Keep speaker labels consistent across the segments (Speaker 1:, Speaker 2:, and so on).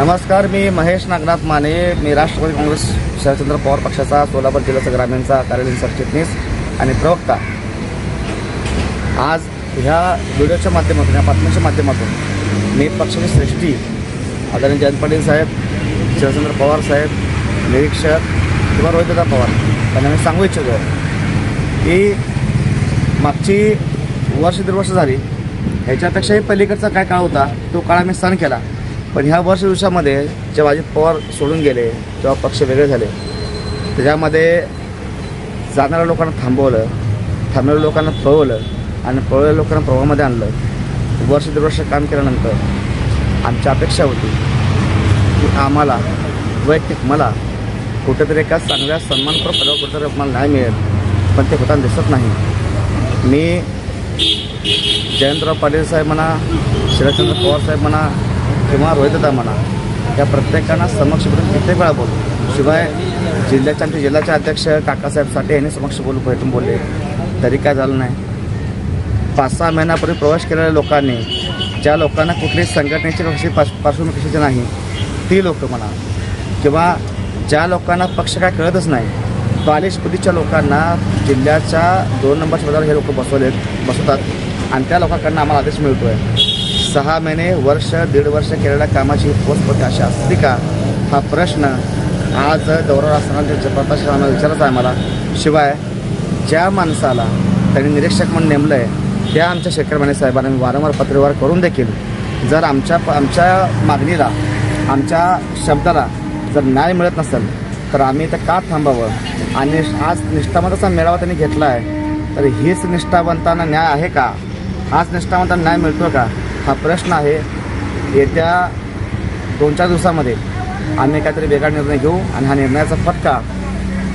Speaker 1: नमस्कार, मी महेश नागनाथ माने. मी राष्ट्रवादी काँग्रेस शरदचंद्र पवार पक्षाचा सोलापूर जिल्ह्याचा ग्रामीणचा कार्यालयीन सरचिटणीस आणि प्रवक्ता. आज ह्या व्हिडिओच्या माध्यमातून, या बातमीच्या माध्यमातून मी पक्षाची श्रेष्ठी आदरणीय जयंत पाटील साहेब, शरदचंद्र पवार साहेब, निरीक्षक किंवा रोहितदादा पवार यांना मी सांगू इच्छितो की मागची वर्ष दीड वर्ष झाली, ह्याच्यापेक्षाही पलीकडचा काय काळ होता तो काळ आम्ही सहन केला. पण ह्या वर्ष दिवसामध्ये जेव्हा अजित पवार सोडून गेले, जेव्हा पक्ष वेगळे झाले, त्याच्यामध्ये जाणाऱ्या लोकांना थांबवलं, थांबलेल्या लोकांना पळवलं आणि पळवलेल्या लोकांना प्रवाहामध्ये आणलं. वर्ष दीड वर्ष काम केल्यानंतर आमची अपेक्षा होती की आम्हाला वैयक्तिक मला कुठेतरी एका चांगल्या सन्मानपर पदावर कुठेतरी आम्हाला न्याय मिळेल, पण ते होताना दिसत नाही. मी जयंतराव पाटील साहेब म्हणा, शरदचंद्र पवार साहेब म्हणा किंवा रोहितदादा म्हणा, या प्रत्येकांना समक्ष भेटून कित्येक वेळा बोललो. शिवाय जिल्ह्याच्या आमचे जिल्ह्याचे अध्यक्ष काकासाहेब साठे यांनी समक्ष भेटून बोलले, तरी काय झालं नाही. 5-6 महिन्यापूर्वी प्रवेश केलेल्या लोकांनी, ज्या लोकांना कुठलीही संघटनेची कशी पार्श्वभूमी कशाची नाही, ती लोक म्हणा, किंवा ज्या लोकांना पक्ष काय कळतच नाही, बालिशबुद्धीच्या लोकांना जिल्ह्याच्या 2 नंबरच्या पदावर हे लोक बसवतात आणि त्या लोकांकडून आम्हाला आदेश मिळतो आहे. 6 महिने, वर्ष, दीड वर्ष केलेल्या कामाची पोचपावती अशी असते का, हा प्रश्न आज दौरा असताना प्रतापला विचारायचा आहे मला. शिवाय ज्या माणसाला त्यांनी निरीक्षक म्हणून नेमलं आहे, त्या आमच्या शेखर माने साहेबांना मी वारंवार पत्रव्यवहार करून देखील जर आमच्या मागणीला, आमच्या शब्दाला जर न्याय मिळत नसेल तर आम्ही तर का थांबावं. आणि आज निष्ठावंताचा मेळावा त्यांनी घेतला आहे, तर हीच निष्ठावंतांना न्याय आहे का? हाच निष्ठावंतांना न्याय मिळतो का, हा प्रश्न आहे. येत्या 2-4 दिवसामध्ये आम्ही काहीतरी वेगळा निर्णय घेऊ आणि हा निर्णयाचा फटका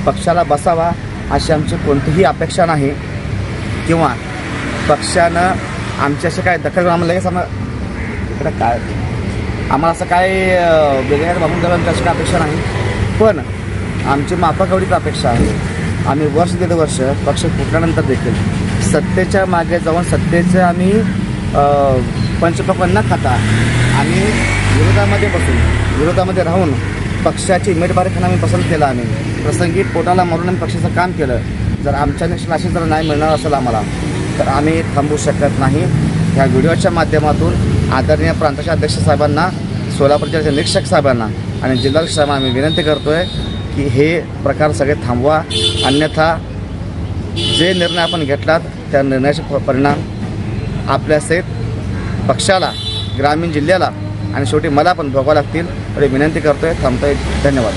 Speaker 1: पक्षाला बसावा अशी आमची कोणतीही अपेक्षा नाही, किंवा पक्षानं आमची असे काय दखल घेऊन आम्हाला लगेच इकडं काय आम्हाला असं काय वेगळ्या बाबून द्यावं अशी काय अपेक्षा नाही. पण आमची माफक एवढीच अपेक्षा आहे, आम्ही वर्ष दीड वर्ष पक्ष फुटल्यानंतर देखील सत्तेच्या मागे जाऊन सत्तेचं आम्ही पंचपक्वान्न न खाता आम्ही विरोधामध्ये बसून, विरोधामध्ये राहून पक्षाची उमेदवारी खाना आम्ही पसंत केला. आम्ही प्रसंगी पोटाला मारून आम्ही पक्षाचं काम केलं. जर आमच्या निष्ठाशी जर न्याय मिळणार असेल आम्हाला, तर आम्ही थांबू शकत नाही. ह्या व्हिडिओच्या माध्यमातून आदरणीय प्रांताचे अध्यक्ष साहेबांना, सोलापूर जिल्ह्याचे निरीक्षक साहेबांना आणि जिल्हाधिकारी साहेबांना आम्ही विनंती करतो आहे की हे प्रकार सगळे थांबवा, अन्यथा जे निर्णय आपण घेतलात त्या निर्णयाचे परिणाम आपल्या सहित पक्षाला, ग्रामीण जिल्ह्याला आणि शेवटी मला पण भोगावं लागतील. तरी विनंती करतो आहे. थांबतोय. धन्यवाद.